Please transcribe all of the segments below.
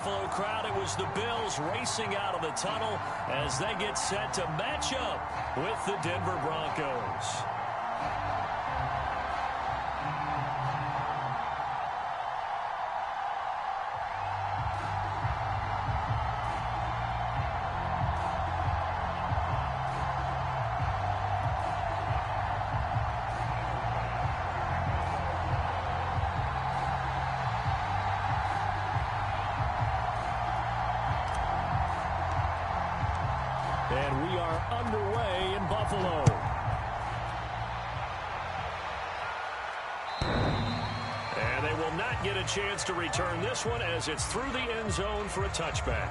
Buffalo crowd, it was the Bills racing out of the tunnel as they get set to match up with the Denver Broncos. And we are underway in Buffalo. And they will not get a chance to return this one as it's through the end zone for a touchback.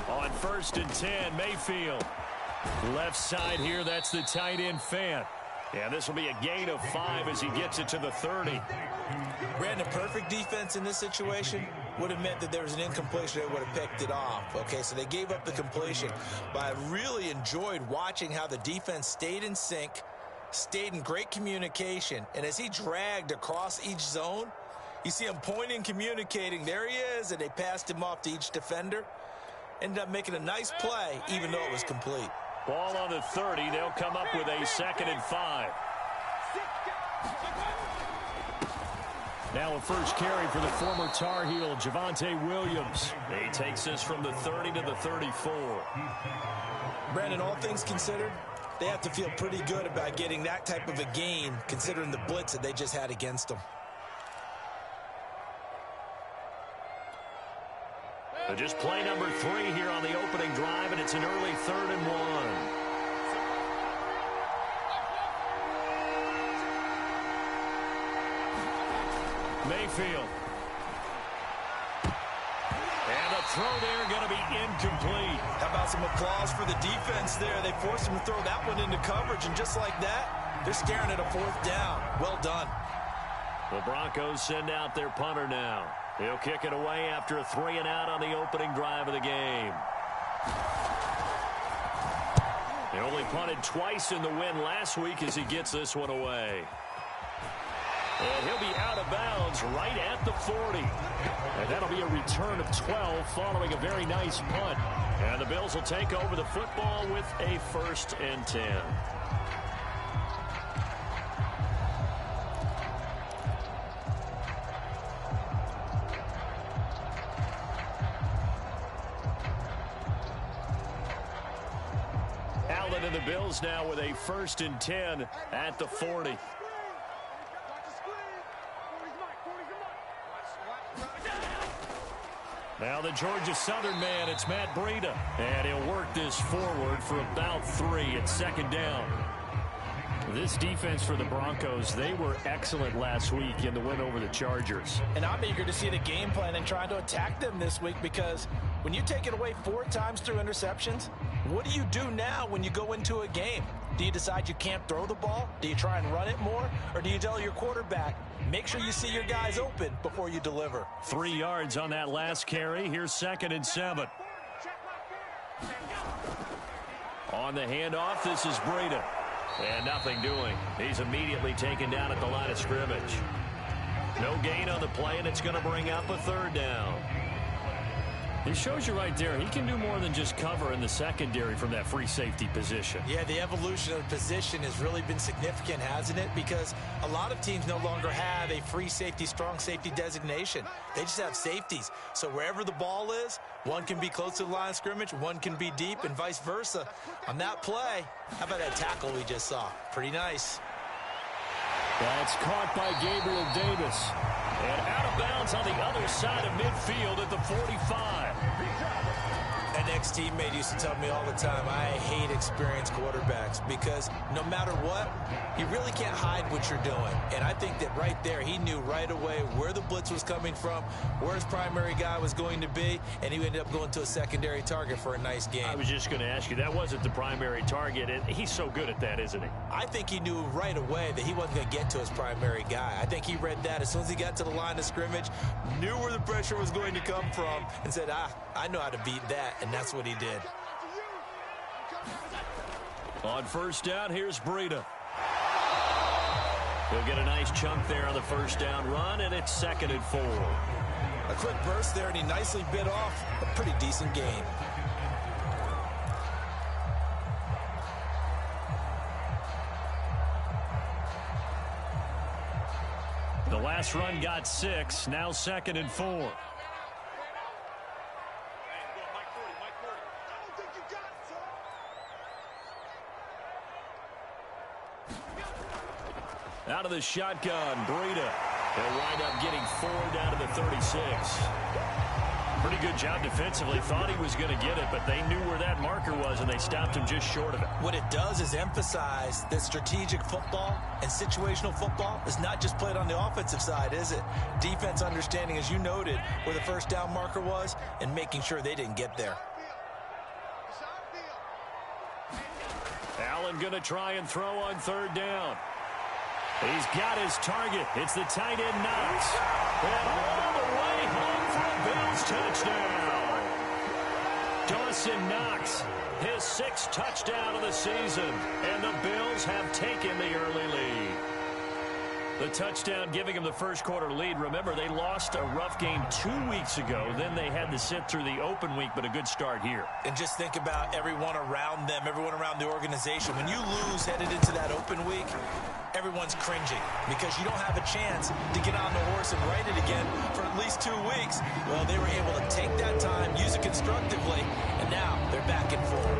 On 1st and 10, Mayfield. Left side here, that's the tight end Fant. Yeah, this will be a gain of 5 as he gets it to the 30. Brandon, perfect defense in this situation would have meant that there was an incompletion. They would have picked it off. Okay, so they gave up the completion. But I really enjoyed watching how the defense stayed in sync, stayed in great communication. And as he dragged across each zone, you see him pointing, communicating. There he is, and they passed him off to each defender. Ended up making a nice play, even though it was complete. Ball on the 30. They'll come up with a 2nd and 5. Now a first carry for the former Tar Heel, Javonte Williams. He takes this from the 30 to the 34. Brandon, all things considered, they have to feel pretty good about getting that type of a gain, considering the blitz that they just had against them. Just play number 3 here on the opening drive, and it's an early 3rd and 1. Mayfield. And the throw there going to be incomplete. How about some applause for the defense there? They forced him to throw that one into coverage, and just like that, they're staring at a 4th down. Well done. The Broncos send out their punter now. He'll kick it away after a 3 and out on the opening drive of the game. He only punted twice in the win last week as he gets this one away. And he'll be out of bounds right at the 40. And that'll be a return of 12 following a very nice punt. And the Bills will take over the football with a 1st and 10. And the Bills now with a 1st and 10 at the 40. Now the Georgia Southern man, it's Matt Breida. And he'll work this forward for about 3 at 2nd down. This defense for the Broncos, they were excellent last week in the win over the Chargers. And I'm eager to see the game plan and trying to attack them this week, because when you take it away 4 times through interceptions, what do you do now when you go into a game? Do you decide you can't throw the ball? Do you try and run it more? Or do you tell your quarterback, make sure you see your guys open before you deliver? 3 yards on that last carry. Here's 2nd and 7. On the handoff, this is Breida. And nothing doing. He's immediately taken down at the line of scrimmage. No gain on the play, and it's going to bring up a 3rd down. He shows you right there, he can do more than just cover in the secondary from that free safety position. Yeah, the evolution of the position has really been significant, hasn't it? Because a lot of teams no longer have a free safety, strong safety designation. They just have safeties. So wherever the ball is, one can be close to the line of scrimmage, one can be deep, and vice versa. On that play, how about that tackle we just saw? Pretty nice. That's caught by Gabriel Davis. And out of bounds on the other side of midfield at the 45. An ex-teammate used to tell me all the time, I hate experienced quarterbacks because no matter what, you really can't hide what you're doing. And I think that right there, he knew right away where the blitz was coming from, where his primary guy was going to be, and he ended up going to a secondary target for a nice game. I was just going to ask you, that wasn't the primary target, and he's so good at that, isn't he? I think he knew right away that he wasn't going to get to his primary guy. I think he read that as soon as he got to the line of scrimmage, knew where the pressure was going to come from, and said, I know how to beat that. And that's what he did. On first down, here's Breida. He'll get a nice chunk there on the first down run, and it's 2nd and 4. A quick burst there, and he nicely bit off a pretty decent gain. The last run got 6, now 2nd and 4. Out of the shotgun, Breida. He'll wind up getting 4 down to the 36. Pretty good job defensively. Thought he was going to get it, but they knew where that marker was, and they stopped him just short of it. What it does is emphasize that strategic football and situational football is not just played on the offensive side, is it? Defense understanding, as you noted, where the first down marker was and making sure they didn't get there. Allen going to try and throw on 3rd down. He's got his target. It's the tight end Knox. And all the way home for a Bills touchdown. Dawson Knox, his 6th touchdown of the season. And the Bills have taken the early lead. The touchdown giving them the first quarter lead. Remember, they lost a rough game 2 weeks ago. Then they had to sit through the open week, but a good start here. And just think about everyone around them, everyone around the organization. When you lose headed into that open week, everyone's cringing because you don't have a chance to get on the horse and ride it again for at least 2 weeks. Well, they were able to take that time, use it constructively, and now they're back in form.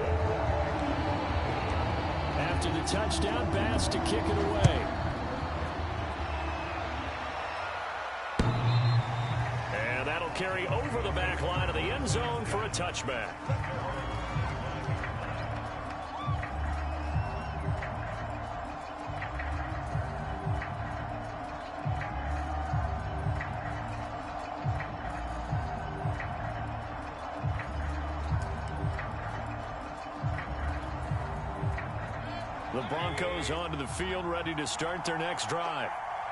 After the touchdown, Bass to kick it away. And that'll carry over the back line of the end zone for a touchback. The Broncos onto the field, ready to start their next drive.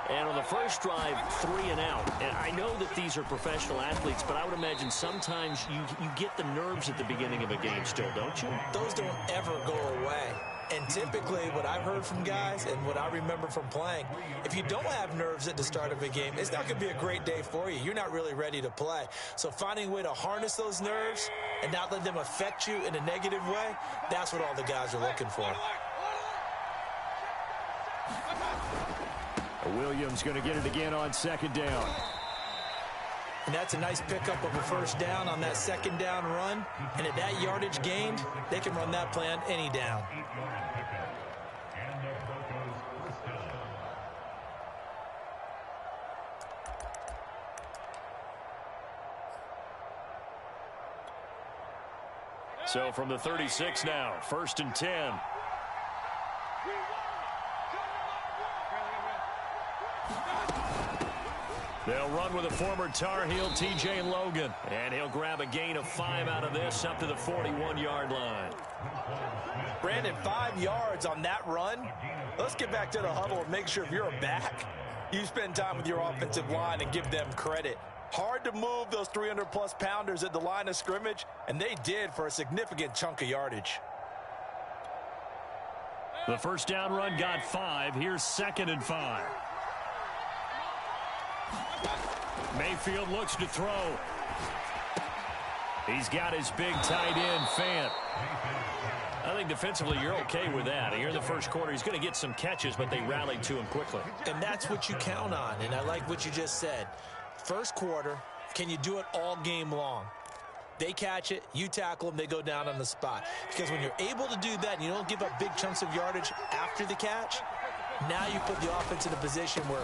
And on the first drive, 3 and out. And I know that these are professional athletes, but I would imagine sometimes you get the nerves at the beginning of a game still, don't you? Those don't ever go away. And typically what I've heard from guys and what I remember from playing, if you don't have nerves at the start of a game, it's not going to be a great day for you. You're not really ready to play. So finding a way to harness those nerves and not let them affect you in a negative way, that's what all the guys are looking for. Williams going to get it again on 2nd down. And that's a nice pickup of a first down on that 2nd down run. And at that yardage gained, they can run that play on any down. So from the 36 now, 1st and 10. They'll run with a former Tar Heel, T.J. Logan. And he'll grab a gain of 5 out of this up to the 41-yard line. Brandon, 5 yards on that run. Let's get back to the huddle and make sure if you're a back, you spend time with your offensive line and give them credit. Hard to move those 300-plus pounders at the line of scrimmage, and they did for a significant chunk of yardage. The first down run got 5. Here's 2nd and 5. Mayfield looks to throw. He's got his big tight end, Fant. I think defensively you're okay with that. Here in the first quarter, he's going to get some catches, but they rallied to him quickly. And that's what you count on, and I like what you just said. First quarter, can you do it all game long? They catch it, you tackle them, they go down on the spot. Because when you're able to do that and you don't give up big chunks of yardage after the catch, now you put the offense in a position where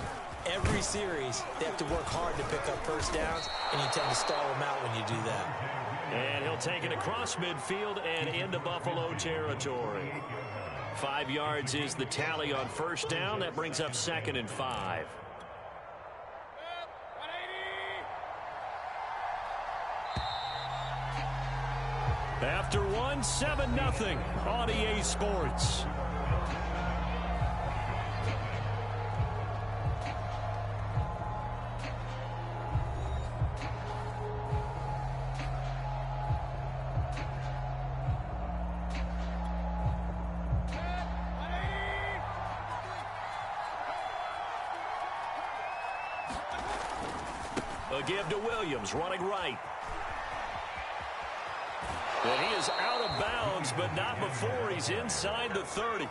every series, they have to work hard to pick up first downs, and you tend to stall them out when you do that. And he'll take it across midfield and into Buffalo territory. 5 yards is the tally on first down. That brings up 2nd and 5. After one, 7-0 on EA Sports. A give to Williams, running right. And he is out of bounds, but not before he's inside the 30.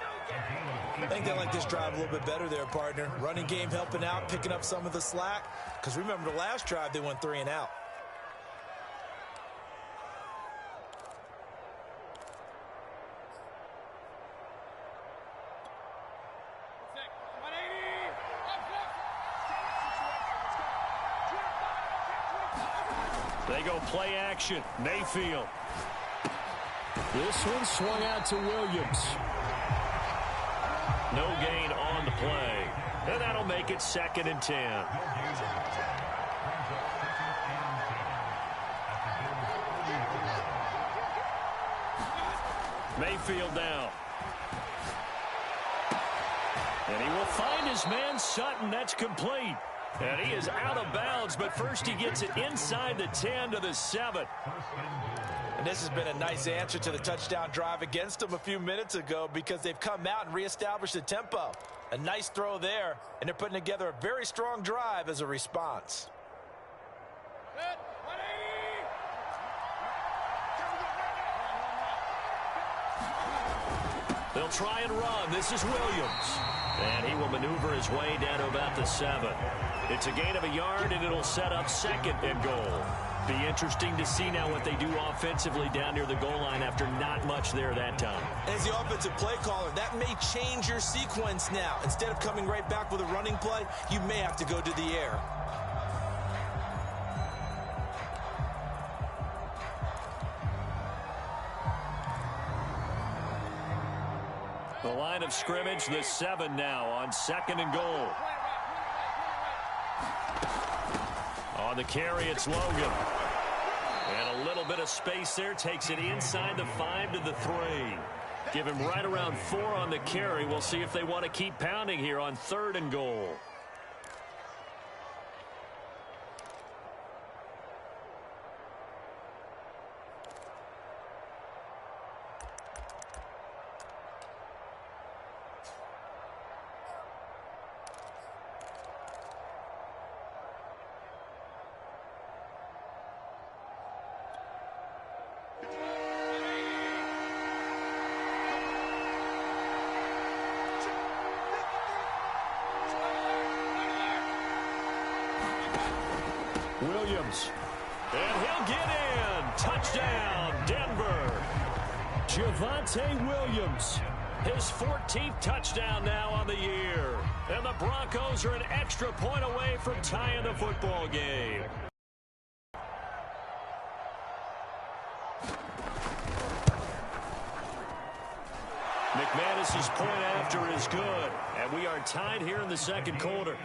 I think they like this drive a little bit better there, partner. Running game helping out, picking up some of the slack. Because remember, the last drive, they went 3 and out. They go play action. Mayfield. This one swung out to Williams. No gain on the play. And that'll make it 2nd and 10. Mayfield now. And he will find his man Sutton. That's complete. And he is out of bounds, but first he gets it inside the 10 to the 7. And this has been a nice answer to the touchdown drive against them a few minutes ago because they've come out and reestablished the tempo. A nice throw there, and they're putting together a very strong drive as a response. They'll try and run. This is Williams. And he will maneuver his way down to about the 7. It's a gain of a yard, and it'll set up 2nd and goal. Be interesting to see now what they do offensively down near the goal line after not much there that time. As the offensive play caller, that may change your sequence now. Instead of coming right back with a running play, you may have to go to the air. The line of scrimmage, the 7 now on 2nd and goal. On the carry, it's Logan. And a little bit of space there takes it inside the 5 to the 3. Give him right around 4 on the carry. We'll see if they want to keep pounding here on 3rd and goal. Williams. And he'll get in. Touchdown, Denver. Javonte Williams. His 14th touchdown now on the year. And the Broncos are an extra point away from tying the football game. McManus's point after is good. And we are tied here in the 2nd quarter.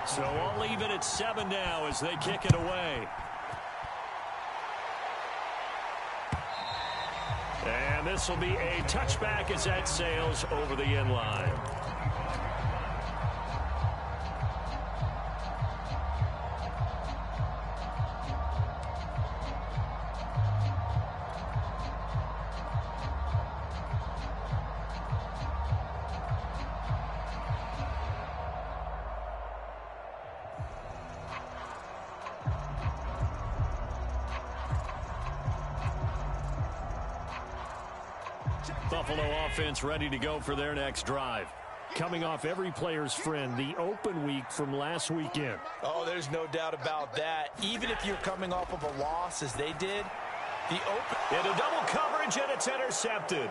So I'll leave it at 7 now as they kick it away. And this will be a touchback as that sails over the end line. Buffalo offense ready to go for their next drive. Coming off every player's friend, the open week from last weekend. Oh, there's no doubt about that. Even if you're coming off of a loss as they did, the open... Into double coverage, and it's intercepted.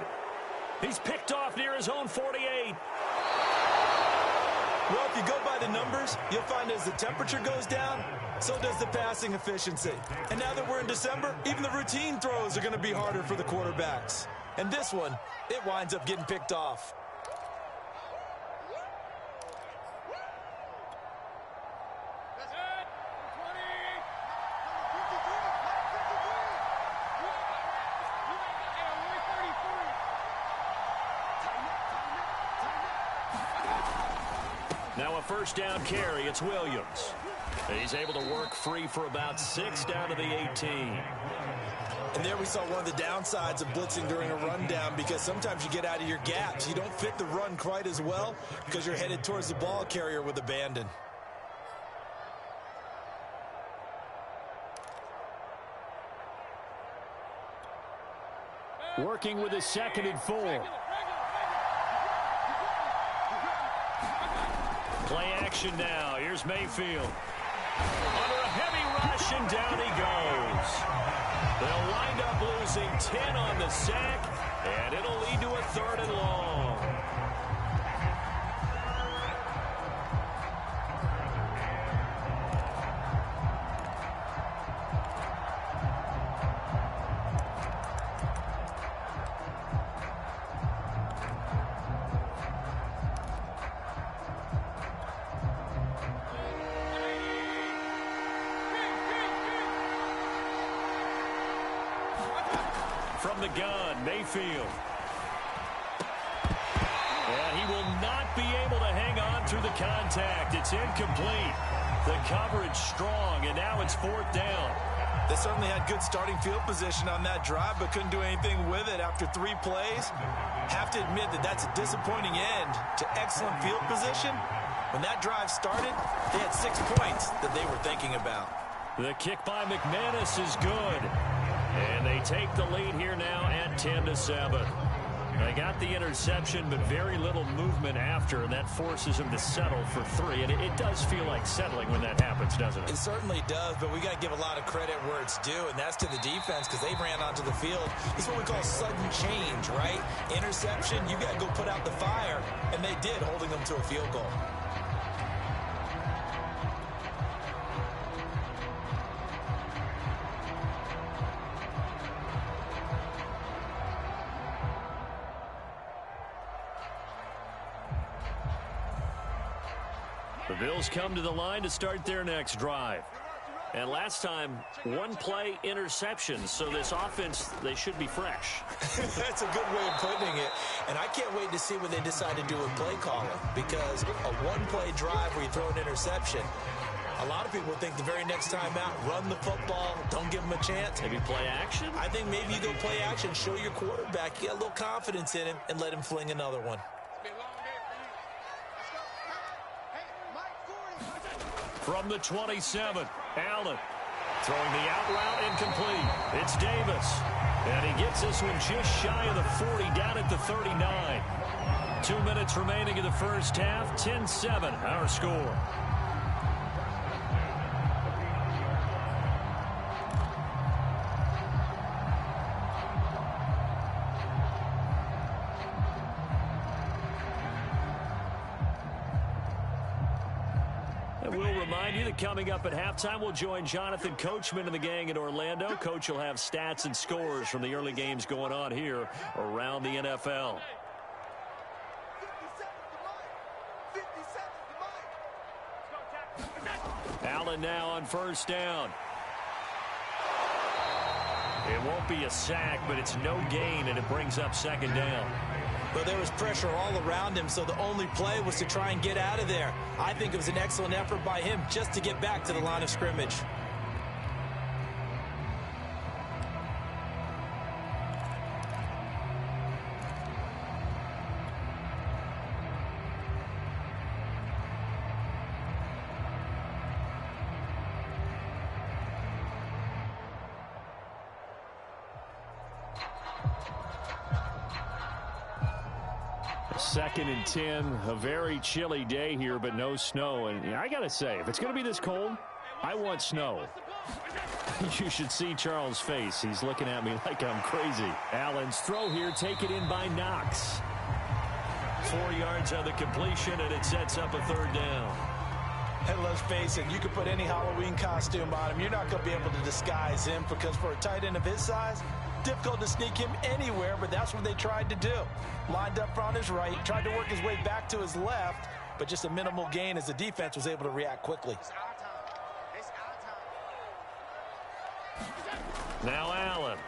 He's picked off near his own 48. Well, if you go by the numbers, you'll find as the temperature goes down, so does the passing efficiency. And now that we're in December, even the routine throws are going to be harder for the quarterbacks. And this one, it winds up getting picked off. Now a first down carry. It's Williams. He's able to work free for about 6 down to the 18. And there we saw one of the downsides of blitzing during a rundown, because sometimes you get out of your gaps. You don't fit the run quite as well because you're headed towards the ball carrier with abandon. Working with his 2nd and 4. Play action now. Here's Mayfield. Under a heavy rush, and down he goes. They'll wind up losing 10 on the sack, and it'll lead to a 3rd and long. From the gun, Mayfield. And he will not be able to hang on through the contact. It's incomplete. The coverage strong, and now it's 4th down. They certainly had good starting field position on that drive, but couldn't do anything with it after 3 plays. Have to admit that that's a disappointing end to excellent field position. When that drive started, they had 6 points that they were thinking about. The kick by McManus is good. And they take the lead here now at 10-7. They got the interception, but very little movement after, and that forces them to settle for 3. And it does feel like settling when that happens, doesn't it? It certainly does, but we got to give a lot of credit where it's due, and that's to the defense, because they ran onto the field. This is what we call sudden change, right? Interception, you got to go put out the fire, and they did, holding them to a field goal. The Bills come to the line to start their next drive. And last time, 1-play interception. So this offense, they should be fresh. That's a good way of putting it. And I can't wait to see what they decide to do with play calling. Because a 1-play drive where you throw an interception, a lot of people think the very next time out, run the football, don't give them a chance. Maybe play action? I think maybe you go play action, show your quarterback, get a little confidence in him, and let him fling another one. From the 27, Allen throwing the out route incomplete. It's Davis. And he gets this one just shy of the 40, down at the 39. 2 minutes remaining in the first half. 10-7, our score. Coming up at halftime, we'll join Jonathan Coachman and the gang in Orlando. Coach will have stats and scores from the early games going on here around the NFL. Allen now on first down. It won't be a sack, but it's no gain, and it brings up 2nd down. But there was pressure all around him, so the only play was to try and get out of there. I think it was an excellent effort by him just to get back to the line of scrimmage. Second and 10, a very chilly day here, but no snow. And I got to say, if it's going to be this cold, I want snow. You should see Charles' face. He's looking at me like I'm crazy. Allen's throw here taken in by Knox. 4 yards on the completion, and it sets up a third down. And let's face it, you could put any Halloween costume on him. You're not going to be able to disguise him because for a tight end of his size, difficult to sneak him anywhere, but that's what they tried to do. Lined up on his right, tried to work his way back to his left, but just a minimal gain as the defense was able to react quickly. Now Allen.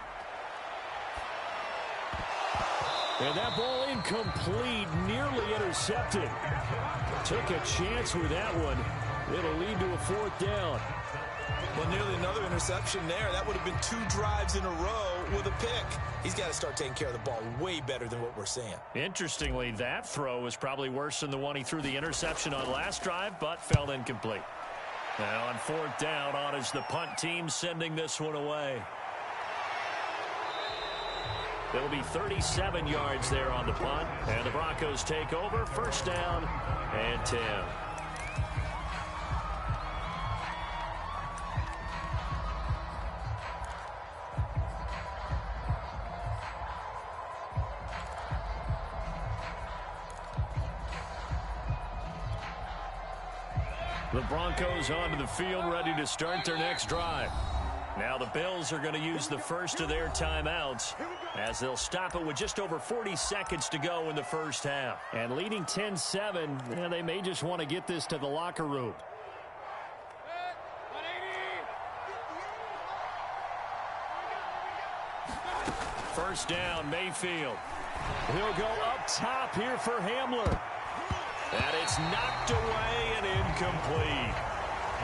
And that ball incomplete, nearly intercepted. Took a chance with that one. It'll lead to a fourth down. Well, nearly another interception there. That would have been 2 drives in a row with a pick. He's got to start taking care of the ball way better than what we're seeing. Interestingly, that throw was probably worse than the one he threw the interception on last drive, but fell incomplete. Now on fourth down, on is the punt team sending this one away. It'll be 37 yards there on the punt, and the Broncos take over. First down and 10. The Broncos onto the field, ready to start their next drive. Now the Bills are going to use the first of their timeouts as they'll stop it with just over 40 seconds to go in the first half. And leading 10-7, they may just want to get this to the locker room. First down, Mayfield. He'll go up top here for Hamler. And it's knocked away and incomplete.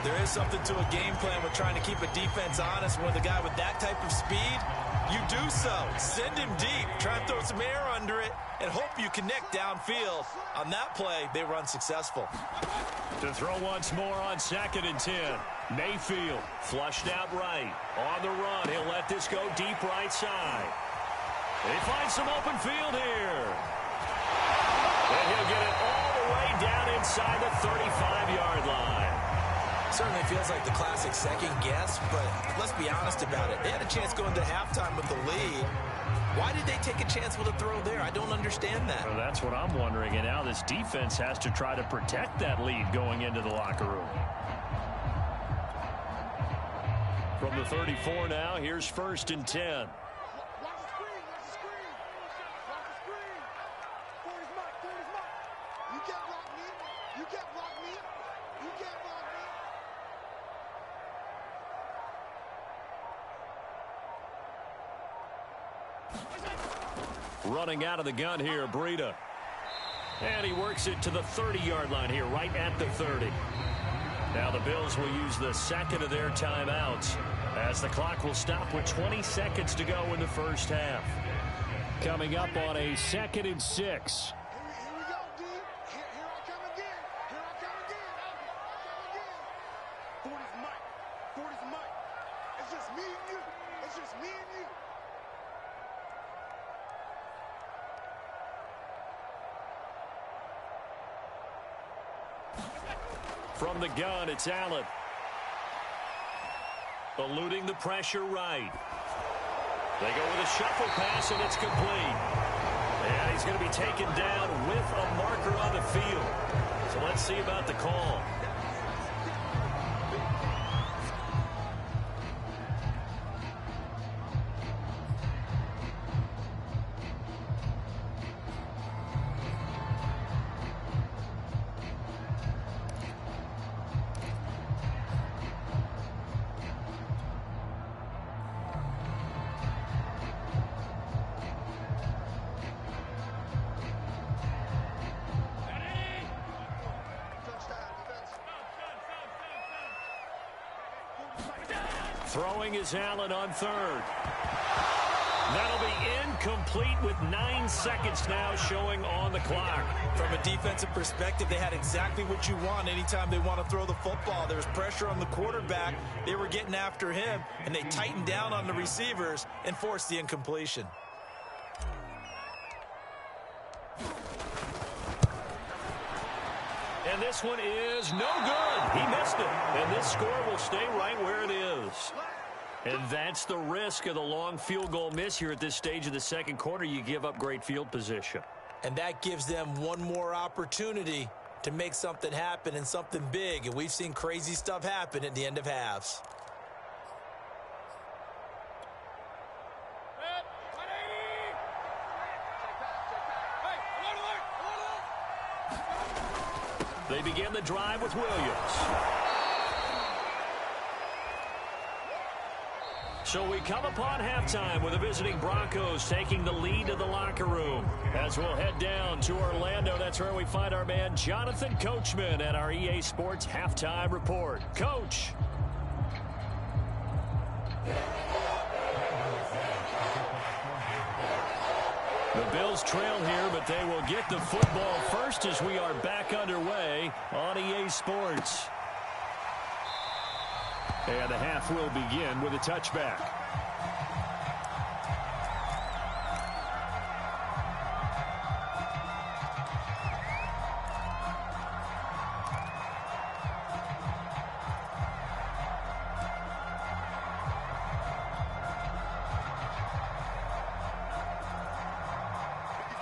There is something to a game plan with trying to keep a defense honest. When the guy with that type of speed, you do so. Send him deep. Try and throw some air under it and hope you connect downfield. On that play, they were unsuccessful. To throw once more on 2nd and 10. Mayfield flushed out right. On the run, he'll let this go deep right side. They find some open field here. And he'll get it all the way down inside the 35-yard line. Certainly feels like the classic second guess, but let's be honest about it. They had a chance going to halftime with the lead. Why did they take a chance with a throw there? I don't understand that. Well, that's what I'm wondering, and now this defense has to try to protect that lead going into the locker room. From the 34 now, here's 1st and 10. Running out of the gun here, Breida. And he works it to the 30-yard line here, right at the 30. Now the Bills will use the second of their timeouts as the clock will stop with 20 seconds to go in the first half. Coming up on a 2nd and 6. From the gun, it's Allen. Eluding the pressure right. They go with a shuffle pass, and it's complete. And he's going to be taken down with a marker on the field. So let's see about the call. Throwing is Allen on 3rd. That'll be incomplete with 9 seconds now showing on the clock. From a defensive perspective, they had exactly what you want anytime they want to throw the football. There was pressure on the quarterback. They were getting after him, and they tightened down on the receivers and forced the incompletion. And And this one is no good. He missed it. And this score will stay right where it is. And that's the risk of the long field goal miss here at this stage of the second quarter. You give up great field position. And that gives them one more opportunity to make something happen and something big. And we've seen crazy stuff happen at the end of halves. They begin the drive with Williams. So we come upon halftime with the visiting Broncos taking the lead to the locker room. As we'll head down to Orlando, that's where we find our man Jonathan Coachman at our EA Sports Halftime Report. Coach. The Bills trail here, but they will get the football first as we are back underway on EA Sports. And the half will begin with a touchback.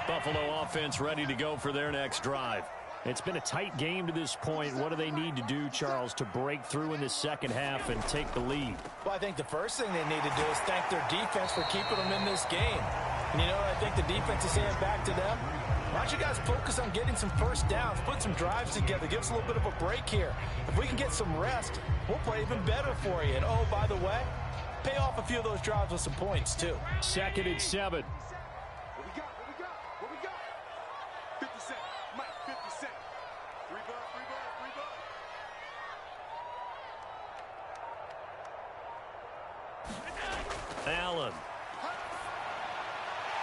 Buffalo offense ready to go for their next drive. It's been a tight game to this point. What do they need to do, Charles, to break through in the second half and take the lead? Well, I think the first thing they need to do is thank their defense for keeping them in this game. And you know what I think the defense is saying back to them? Why don't you guys focus on getting some first downs, put some drives together, give us a little bit of a break here. If we can get some rest, we'll play even better for you. And, oh, by the way, pay off a few of those drives with some points, too. 2nd and 7. Allen.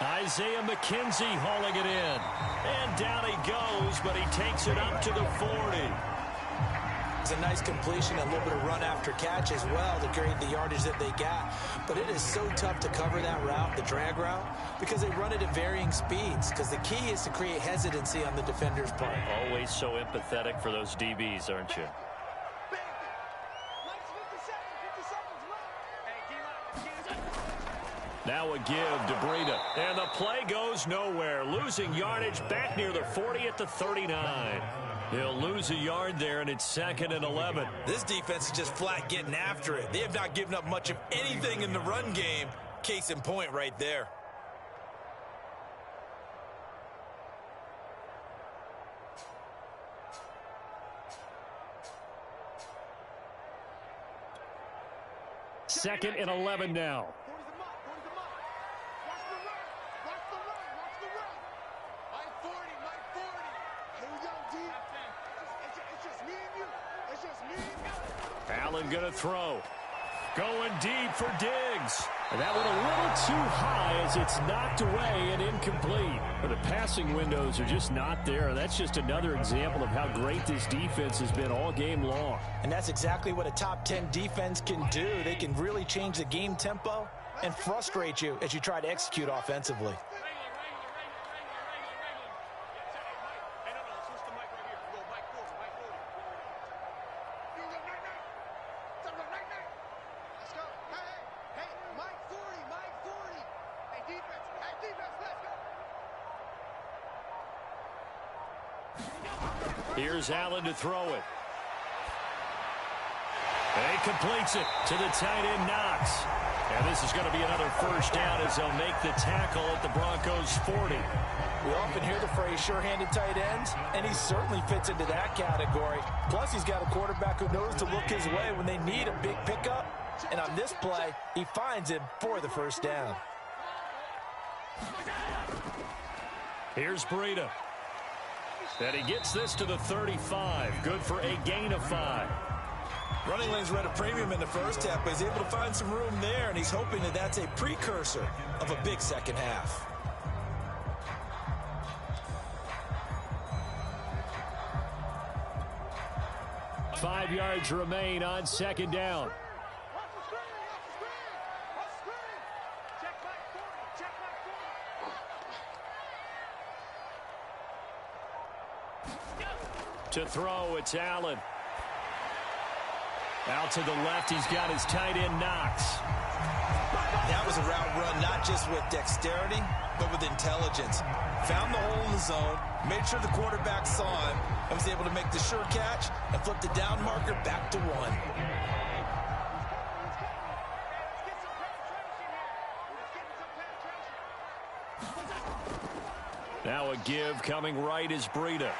Isaiah McKenzie hauling it in. And down he goes, but he takes it up to the 40. It's a nice completion, a little bit of run after catch as well to create the yardage that they got. But it is so tough to cover that route, the drag route, because they run it at varying speeds. Because the key is to create hesitancy on the defender's part. Always so empathetic for those DBs, aren't you? Now a give to Breida. And the play goes nowhere. Losing yardage back near the 40 at the 39. He'll lose a yard there, and it's 2nd and 11. This defense is just flat getting after it. They have not given up much of anything in the run game. Case in point right there. Second and 11 now. Allen going to throw. Going deep for Diggs. And that went a little too high as it's knocked away and incomplete. But the passing windows are just not there. And that's just another example of how great this defense has been all game long. And that's exactly what a top 10 defense can do. They can really change the game tempo and frustrate you as you try to execute offensively. Here's Allen to throw it. And he completes it to the tight end, Knox. And this is going to be another first down as they'll make the tackle at the Broncos' 40. We often hear the phrase sure-handed tight ends, and he certainly fits into that category. Plus, he's got a quarterback who knows to look his way when they need a big pickup. And on this play, he finds him for the first down. Here's Breida. And he gets this to the 35. Good for a gain of 5. Running lanes were at a premium in the first half, but he's able to find some room there, and he's hoping that that's a precursor of a big second half. Five yards remain on 2nd down. To throw, it's Allen. Out to the left, he's got his tight end Knox. That was a route run not just with dexterity, but with intelligence. Found the hole in the zone, made sure the quarterback saw him, and was able to make the sure catch and flip the down marker back to 1. Now a give coming right is Breida.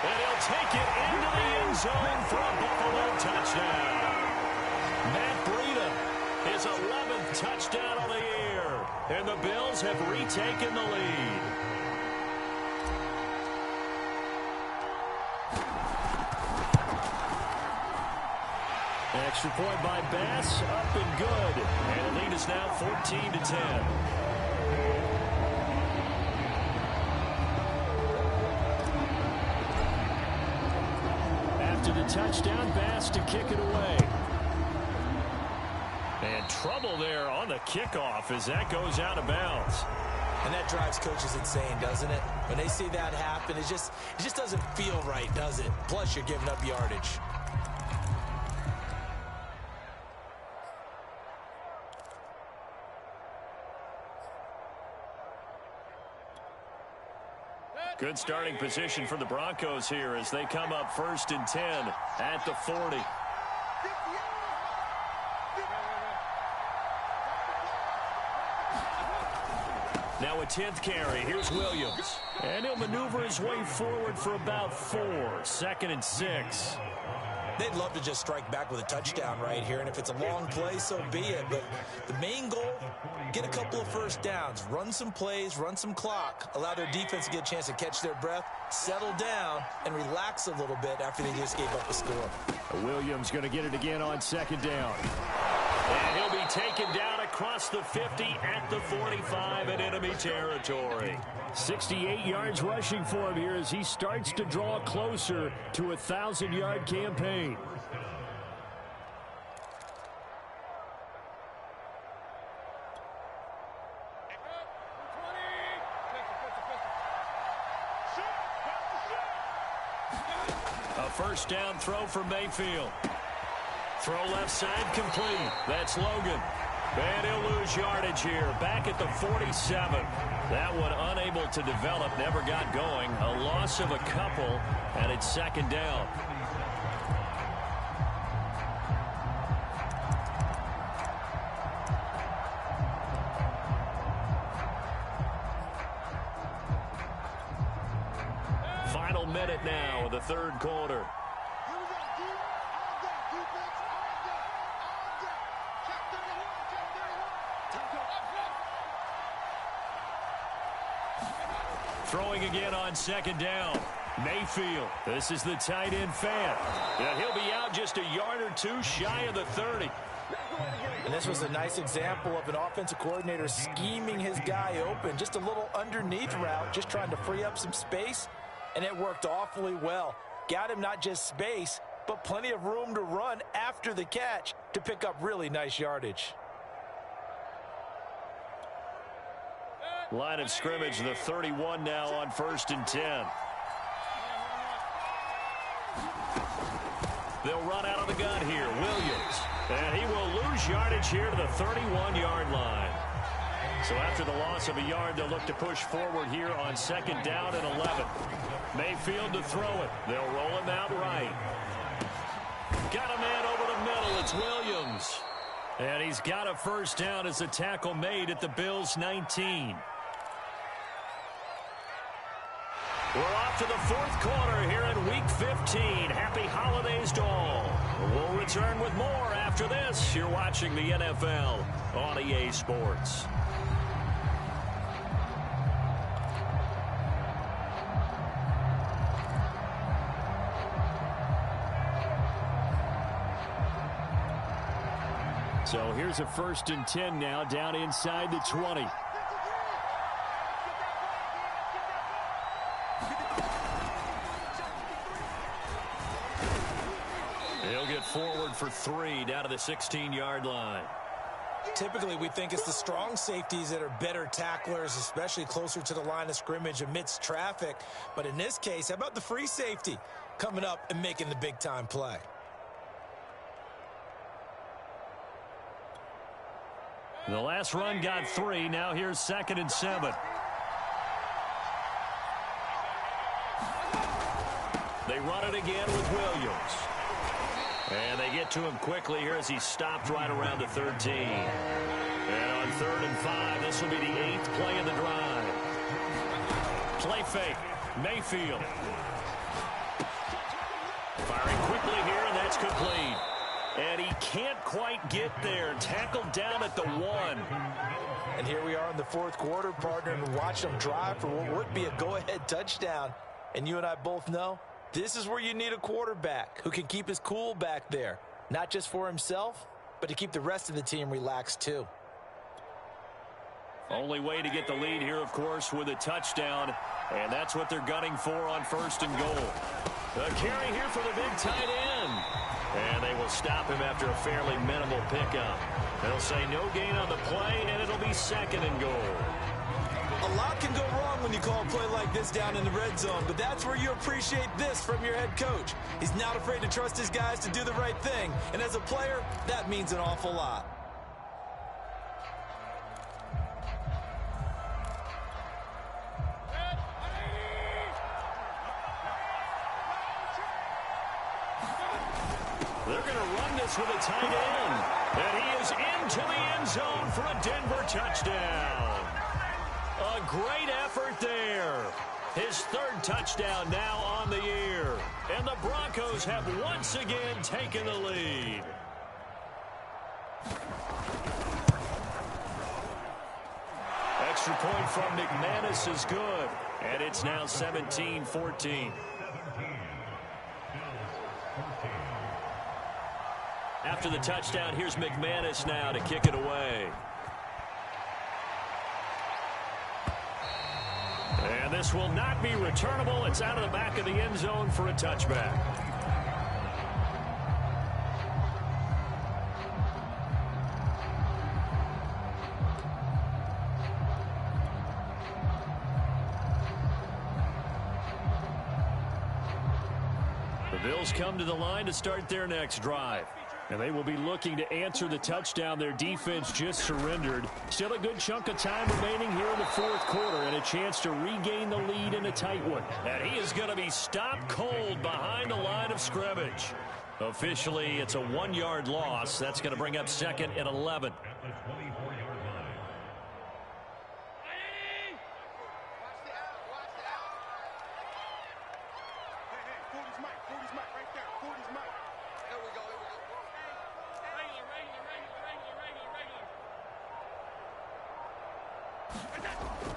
And he'll take it into the end zone for a Buffalo touchdown. Matt Breida, his 11th touchdown on the year. And the Bills have retaken the lead. Extra point by Bass, up and good. And the lead is now 14-10. After the touchdown, Bass to kick it away. And trouble there on the kickoff as that goes out of bounds. And that drives coaches insane, doesn't it? When they see that happen, it just doesn't feel right, does it? Plus, you're giving up yardage. Good starting position for the Broncos here as they come up 1st and 10 at the 40. Now a 10th carry. Here's Williams. And he'll maneuver his way forward for about 4. 2nd and 6. They'd love to just strike back with a touchdown right here, and if it's a long play, so be it. But the main goal, get a couple of first downs, run some plays, run some clock, allow their defense to get a chance to catch their breath, settle down, and relax a little bit after they just gave up a score. Williams going to get it again on 2nd down. And he'll be taken down across the 50 at the 45 in enemy territory. 68 yards rushing for him here as he starts to draw closer to a 1,000-yard campaign. A first down throw for Mayfield. Throw left side complete. That's Logan. And he'll lose yardage here. Back at the 47. That one unable to develop. Never got going. A loss of a couple. And it's 2nd down. Final minute now of the 3rd quarter. Throwing again on 2nd down. Mayfield. This is the tight end fan. And he'll be out just a yard or 2 shy of the 30. And this was a nice example of an offensive coordinator scheming his guy open. Just a little underneath route, just trying to free up some space. And it worked awfully well. Got him not just space, but plenty of room to run after the catch to pick up really nice yardage. Line of scrimmage, the 31 now on 1st and 10. They'll run out of the gun here. Williams. And he will lose yardage here to the 31-yard line. So after the loss of a yard, they'll look to push forward here on 2nd down and 11. Mayfield to throw it. They'll roll him out right. Got a man over the middle. It's Williams. And he's got a first down as the tackle made at the Bills' 19. We're off to the 4th quarter here in Week 15. Happy holidays to all. We'll return with more after this. You're watching the NFL on EA Sports. So here's a 1st and 10 now down inside the 20. He'll get forward for 3 down to the 16-yard line. Typically, we think it's the strong safeties that are better tacklers, especially closer to the line of scrimmage amidst traffic. But in this case, how about the free safety coming up and making the big-time play? The last run got 3. Now here's 2nd and 7. They run it again with Williams. And they get to him quickly here as he stopped right around the 13. And on 3rd and 5, this will be the 8th play of the drive. Play fake. Mayfield. Firing quickly here, and that's complete. And he can't quite get there. Tackled down at the 1. And here we are in the 4th quarter, partner, and watch them drive for what would be a go-ahead touchdown. And you and I both know this is where you need a quarterback who can keep his cool back there, not just for himself, but to keep the rest of the team relaxed too. Only way to get the lead here, of course, with a touchdown, and that's what they're gunning for on 1st and goal. The carry here for the big tight end. And they will stop him after a fairly minimal pickup. They'll say no gain on the play, and it'll be 2nd and goal. A lot can go wrong when you call a play like this down in the red zone, but that's where you appreciate this from your head coach. He's not afraid to trust his guys to do the right thing, and as a player, that means an awful lot. They're going to run this with a tight end, and he is into the end zone for a Denver touchdown. A great effort there. His 3rd touchdown now on the year. And the Broncos have once again taken the lead. Extra point from McManus is good. And it's now 17-14. After the touchdown, here's McManus now to kick it away. And this will not be returnable. It's out of the back of the end zone for a touchback. The Bills come to the line to start their next drive. And they will be looking to answer the touchdown their defense just surrendered. Still a good chunk of time remaining here in the 4th quarter and a chance to regain the lead in a tight one. And he is going to be stopped cold behind the line of scrimmage. Officially, it's a 1-yard loss. That's going to bring up 2nd and 11.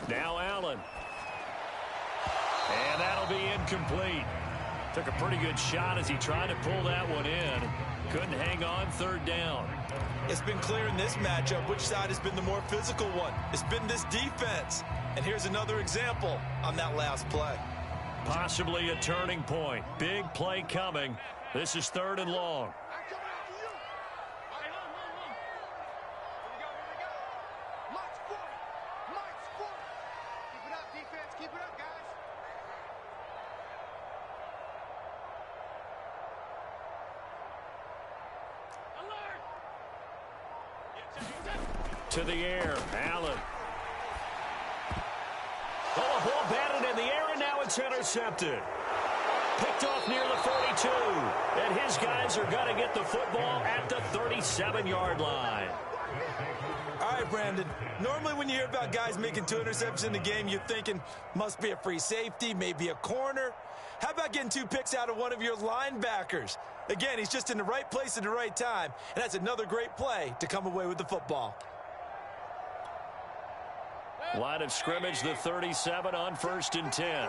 Now Allen. And that'll be incomplete. Took a pretty good shot as he tried to pull that one in. Couldn't hang on 3rd down. It's been clear in this matchup which side has been the more physical one. It's been this defense. And here's another example on that last play. Possibly a turning point. Big play coming. This is 3rd and long. To the air, Allen. Oh, a ball batted in the air, and now it's intercepted. Picked off near the 42. And his guys are going to get the football at the 37-yard line. All right, Brandon. Normally when you hear about guys making 2 interceptions in the game, you're thinking must be a free safety, maybe a corner. How about getting 2 picks out of one of your linebackers? Again, he's just in the right place at the right time, and that's another great play to come away with the football. Line of scrimmage, the 37 on 1st and 10.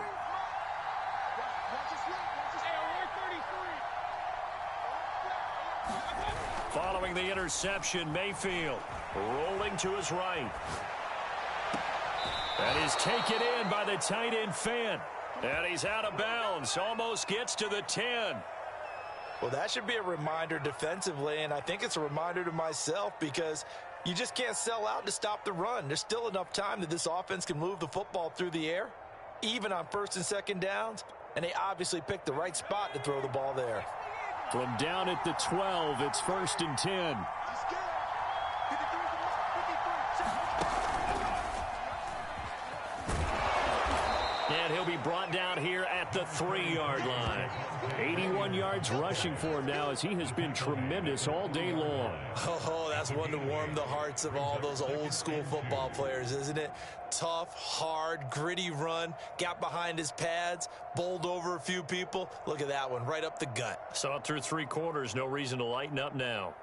Following the interception, Mayfield rolling to his right. That is taken in by the tight end Fant. And he's out of bounds, almost gets to the 10. Well, that should be a reminder defensively, and I think it's a reminder to myself because You just can't sell out to stop the run. There's still enough time that this offense can move the football through the air, even on first and second downs, and they obviously picked the right spot to throw the ball there. From down at the 12, it's 1st and 10. And he'll be brought down here at the 3-yard line. 81 yards rushing for him now as he has been tremendous all day long. Oh, that's one to warm the hearts of all those old school football players, isn't it? Tough, hard, gritty run, got behind his pads, bowled over a few people. Look at that one, right up the gut. Saw it through 3 quarters, no reason to lighten up now.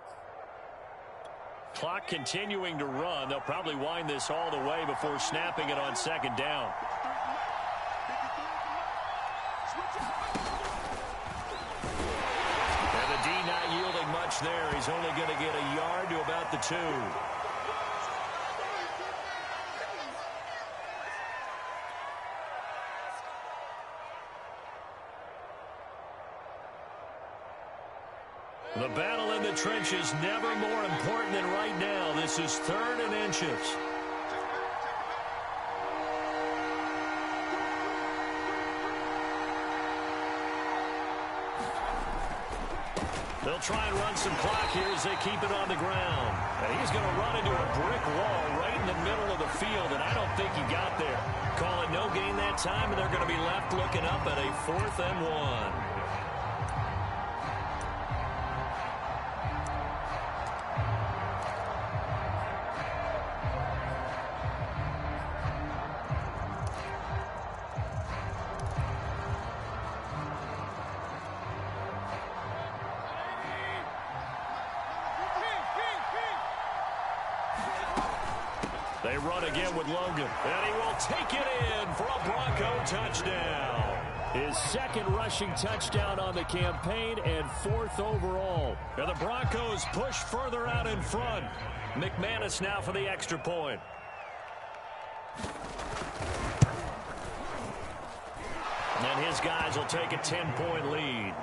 Clock continuing to run. They'll probably wind this all the way before snapping it on 2nd down. There, he's only going to get a yard to about the 2. The battle in the trenches never more important than right now. This is 3rd and inches. They'll try and run some clock here as they keep it on the ground. And he's going to run into a brick wall right in the middle of the field, and I don't think he got there. Call it no gain that time, and they're going to be left looking up at a 4th and 1. They run again with Logan, and he will take it in for a Bronco touchdown. His 2nd rushing touchdown on the campaign and 4th overall. And the Broncos push further out in front. McManus now for the extra point. And his guys will take a 10-point lead.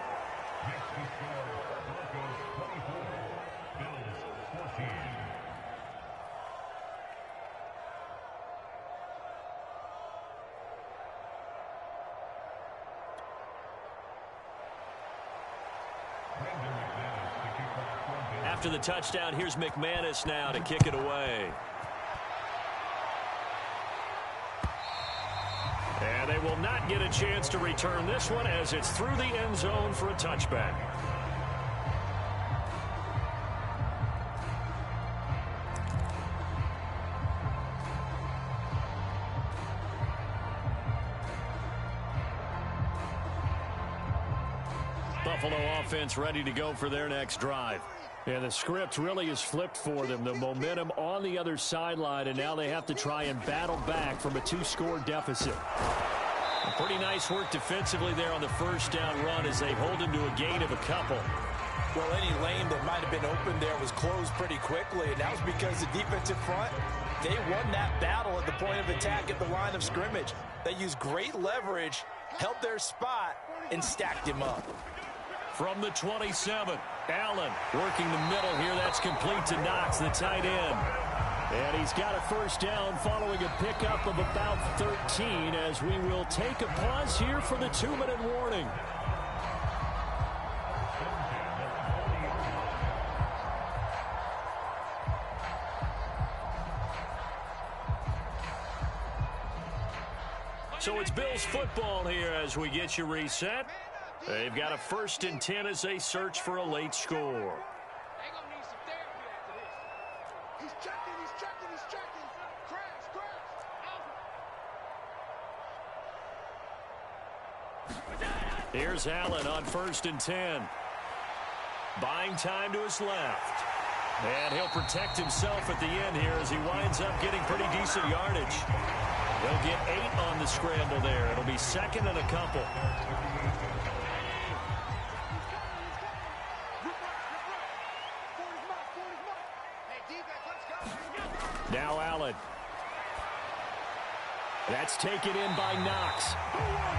After the touchdown, here's McManus now to kick it away. And they will not get a chance to return this one as it's through the end zone for a touchback. Buffalo offense ready to go for their next drive. And the script really is flipped for them. The momentum on the other sideline, and now they have to try and battle back from a 2-score deficit. Pretty nice work defensively there on the 1st down run as they hold him to a gain of a couple. Well, any lane that might have been open there was closed pretty quickly, and that was because the defensive front, they won that battle at the point of attack at the line of scrimmage. They used great leverage, held their spot, and stacked him up. From the 27, Allen working the middle here. That's complete to Knox, the tight end. And he's got a 1st down following a pickup of about 13 as we will take a pause here for the 2-minute warning. So it's Bills football here as we get you reset. They've got a 1st and 10 as they search for a late score. He's checking. Here's Allen on 1st and 10. Buying time to his left. And he'll protect himself at the end here as he winds up getting pretty decent yardage. He'll get 8 on the scramble there. It'll be 2nd and a couple. Now Allen. That's taken in by Knox.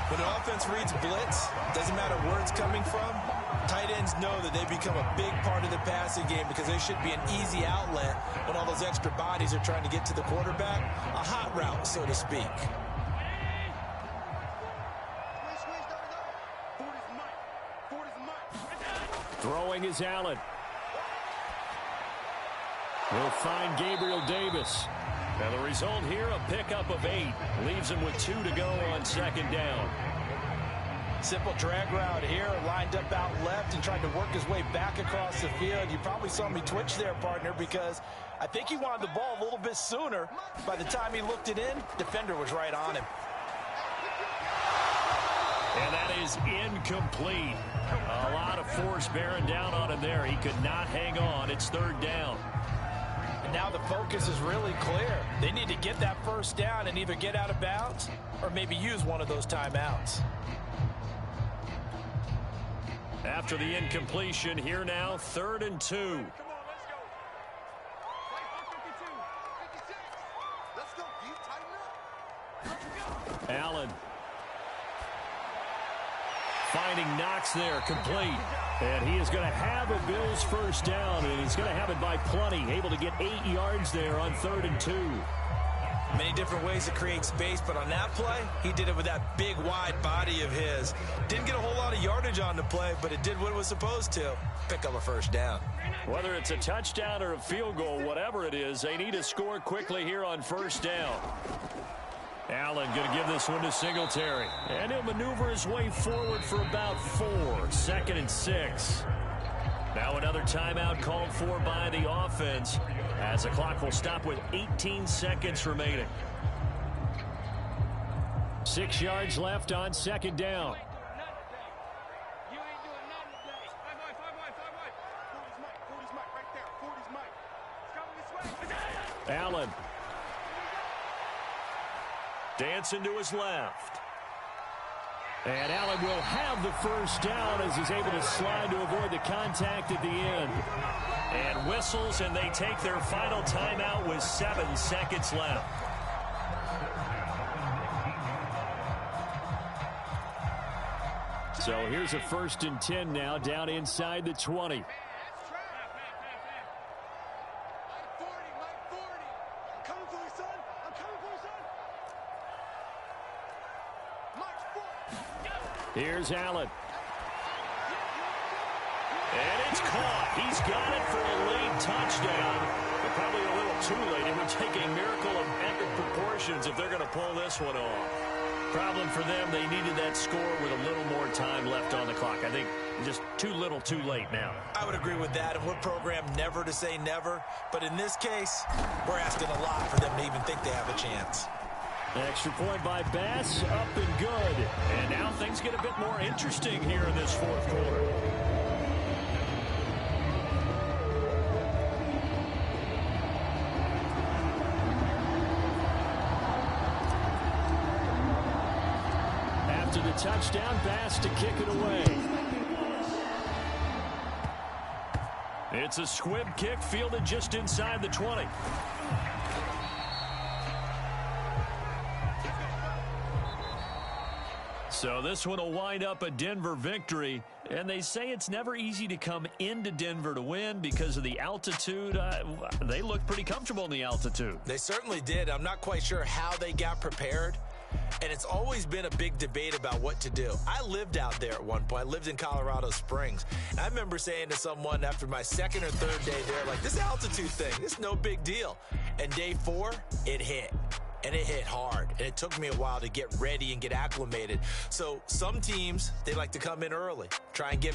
When an offense reads blitz, doesn't matter where it's coming from, tight ends know that they become a big part of the passing game because they should be an easy outlet when all those extra bodies are trying to get to the quarterback. A hot route, so to speak. Throwing is Allen. Will find Gabriel Davis. And the result here, a pickup of 8. Leaves him with 2 to go on second down. Simple drag route here, lined up out left and tried to work his way back across the field. You probably saw me twitch there, partner, because I think he wanted the ball a little bit sooner. By the time he looked it in, defender was right on him. And that is incomplete. A lot of force bearing down on him there. He could not hang on. It's third down. And now the focus is really clear. They need to get that first down and either get out of bounds or maybe use one of those timeouts. After the incompletion, here now, 3rd and 2. Allen. Finding Knox there, complete. And he is going to have a Bills first down, and he's going to have it by plenty. Able to get 8 yards there on 3rd and 2. Many different ways to create space, but on that play, he did it with that big, wide body of his. Didn't get a whole lot of yardage on the play, but it did what it was supposed to. Pick up a first down. Whether it's a touchdown or a field goal, whatever it is, they need to score quickly here on first down. Allen going to give this one to Singletary. And he'll maneuver his way forward for about 4. 2nd and 6. Now another timeout called for by the offense as the clock will stop with 18 seconds remaining. 6 yards left on second down. Allen. Dancing to his left. And Allen will have the first down as he's able to slide to avoid the contact at the end. And whistles, and they take their final timeout with 7 seconds left. So here's a 1st and 10 now, down inside the 20. Here's Allen. And it's caught. He's got it for a late touchdown. But probably a little too late. It would take a miracle of epic proportions if they're going to pull this one off. Problem for them, they needed that score with a little more time left on the clock. I think just too little too late now. I would agree with that, and we're programmed never to say never. But in this case, we're asking a lot for them to even think they have a chance. Extra point by Bass, up and good. And now things get a bit more interesting here in this 4th quarter. After the touchdown, Bass to kick it away. It's a squib kick fielded just inside the 20. So this one will wind up a Denver victory. And they say it's never easy to come into Denver to win because of the altitude. They look pretty comfortable in the altitude. They certainly did. I'm not quite sure how they got prepared. And it's always been a big debate about what to do. I lived out there at one point. I lived in Colorado Springs. And I remember saying to someone after my 2nd or 3rd day there, like, this altitude thing, this is no big deal. And day 4, it hit. And it hit hard. And it took me a while to get ready and get acclimated. So some teams, they like to come in early, try and get